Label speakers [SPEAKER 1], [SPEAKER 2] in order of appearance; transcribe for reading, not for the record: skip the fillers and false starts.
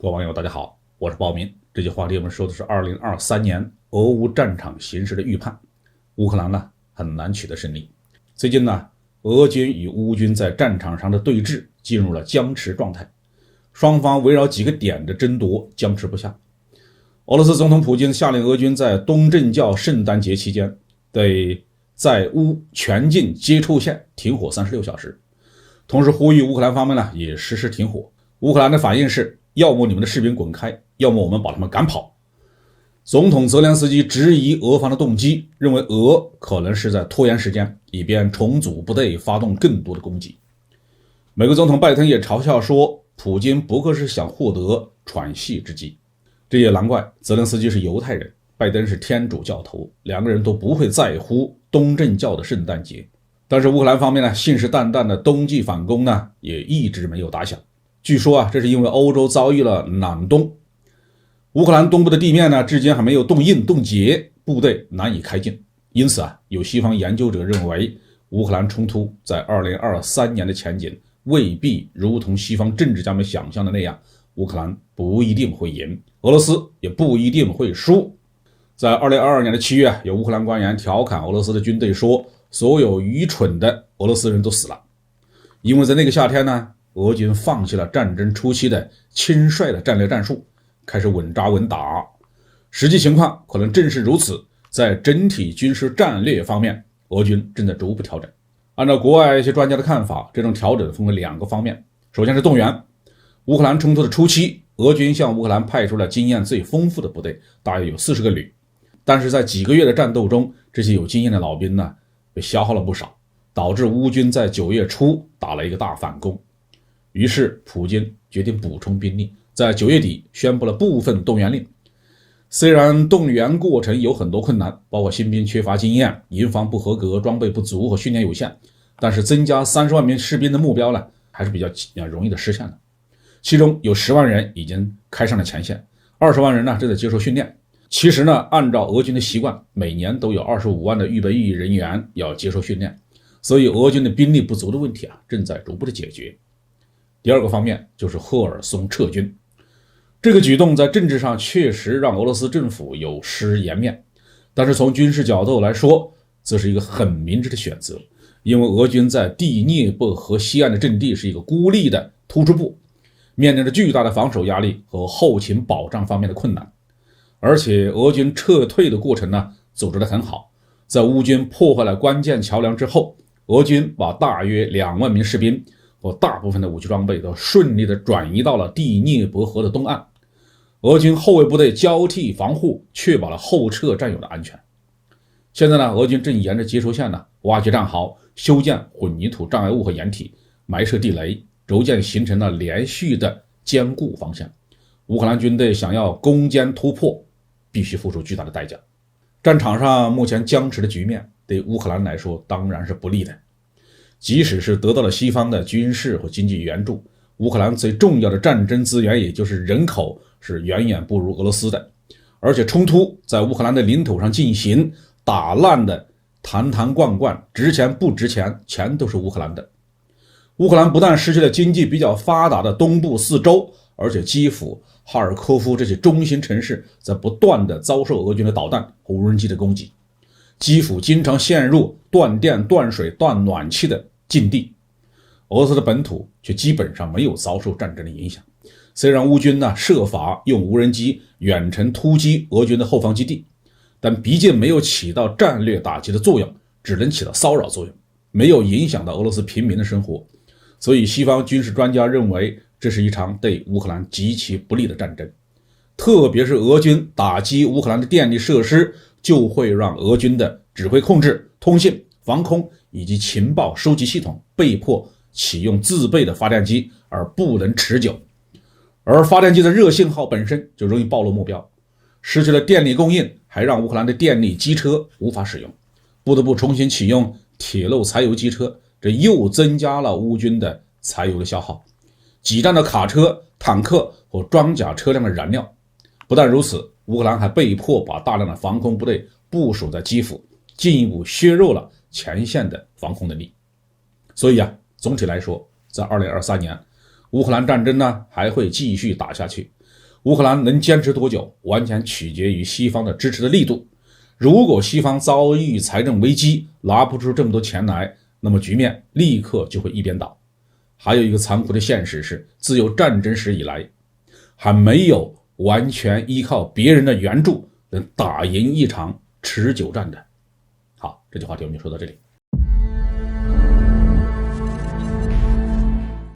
[SPEAKER 1] 各位网友大家好，我是鲍明。这期话题我们说的是2023年俄乌战场形势的预判。乌克兰呢很难取得胜利。最近呢，俄军与乌军在战场上的对峙进入了僵持状态，双方围绕几个点的争夺僵持不下。俄罗斯总统普京下令俄军在东正教圣诞节期间对在乌全境接触线停火36小时，同时呼吁乌克兰方面呢也实施停火。乌克兰的反应是，要么你们的士兵滚开，要么我们把他们赶跑。总统泽连斯基质疑俄方的动机，认为俄可能是在拖延时间，以便重组部队发动更多的攻击。美国总统拜登也嘲笑说，普京不过是想获得喘息之机。这也难怪，泽连斯基是犹太人，拜登是天主教徒，两个人都不会在乎东正教的圣诞节。但是乌克兰方面呢，信誓旦旦的冬季反攻呢，也一直没有打响。据说这是因为欧洲遭遇了暖冬，乌克兰东部的地面呢，至今还没有冻硬冻结，部队难以开进。因此有西方研究者认为，乌克兰冲突在2023年的前景未必如同西方政治家们想象的那样，乌克兰不一定会赢，俄罗斯也不一定会输。在2022年的7月，有乌克兰官员调侃俄罗斯的军队说，所有愚蠢的俄罗斯人都死了。因为在那个夏天呢，俄军放弃了战争初期的轻率的战略战术，开始稳扎稳打。实际情况可能正是如此，在整体军事战略方面，俄军正在逐步调整。按照国外一些专家的看法，这种调整分为两个方面。首先是动员。乌克兰冲突的初期，俄军向乌克兰派出了经验最丰富的部队，大约有40个旅。但是在几个月的战斗中，这些有经验的老兵呢，被消耗了不少，导致乌军在9月初打了一个大反攻。于是普京决定补充兵力，在9月底宣布了部分动员令。虽然动员过程有很多困难，包括新兵缺乏经验、营房不合格、装备不足和训练有限，但是增加30万名士兵的目标呢，还是比较容易的实现的。其中有10万人已经开上了前线，20万人呢正在接受训练。其实呢，按照俄军的习惯，每年都有25万的预备役人员要接受训练，所以俄军的兵力不足的问题正在逐步的解决。第二个方面就是赫尔松撤军，这个举动在政治上确实让俄罗斯政府有失颜面，但是从军事角度来说，这是一个很明智的选择，因为俄军在第聂伯河西岸的阵地是一个孤立的突出部，面临着巨大的防守压力和后勤保障方面的困难。而且俄军撤退的过程呢，组织得很好，在乌军破坏了关键桥梁之后，俄军把大约2万名士兵和大部分的武器装备都顺利地转移到了第聂伯河的东岸。俄军后卫部队交替防护，确保了后撤战友的安全。现在呢，俄军正沿着接收线呢挖掘战壕，修建混凝土障碍物和掩体，埋设地雷，轴建形成了连续的坚固防线。乌克兰军队想要攻坚突破，必须付出巨大的代价。战场上目前僵持的局面对乌克兰来说当然是不利的。即使是得到了西方的军事和经济援助，乌克兰最重要的战争资源，也就是人口，是远远不如俄罗斯的。而且冲突在乌克兰的领土上进行，打烂的坛坛罐罐，值钱不值钱，钱都是乌克兰的。乌克兰不但失去了经济比较发达的东部4州，而且基辅、哈尔科夫这些中心城市在不断的遭受俄军的导弹和无人机的攻击。基辅经常陷入断电、断水、断暖气的境地，俄罗斯的本土却基本上没有遭受战争的影响。虽然乌军呢设法用无人机远程突击俄军的后方基地，但毕竟没有起到战略打击的作用，只能起到骚扰作用，没有影响到俄罗斯平民的生活。所以西方军事专家认为，这是一场对乌克兰极其不利的战争。特别是俄军打击乌克兰的电力设施，就会让俄军的指挥控制、通信、防空以及情报收集系统被迫启用自备的发电机，而不能持久。而发电机的热信号本身就容易暴露目标，失去了电力供应，还让乌克兰的电力机车无法使用，不得不重新启用铁路柴油机车，这又增加了乌军的柴油的消耗，挤占了卡车、坦克和装甲车辆的燃料。不但如此，乌克兰还被迫把大量的防空部队部署在基辅，进一步削弱了前线的防空能力。所以总体来说，在2023年，乌克兰战争呢还会继续打下去。乌克兰能坚持多久，完全取决于西方的支持的力度。如果西方遭遇财政危机，拿不出这么多钱来，那么局面立刻就会一边倒。还有一个残酷的现实是，自有战争史以来，还没有完全依靠别人的援助能打赢一场持久战的。好，这句话题我们就说到这里。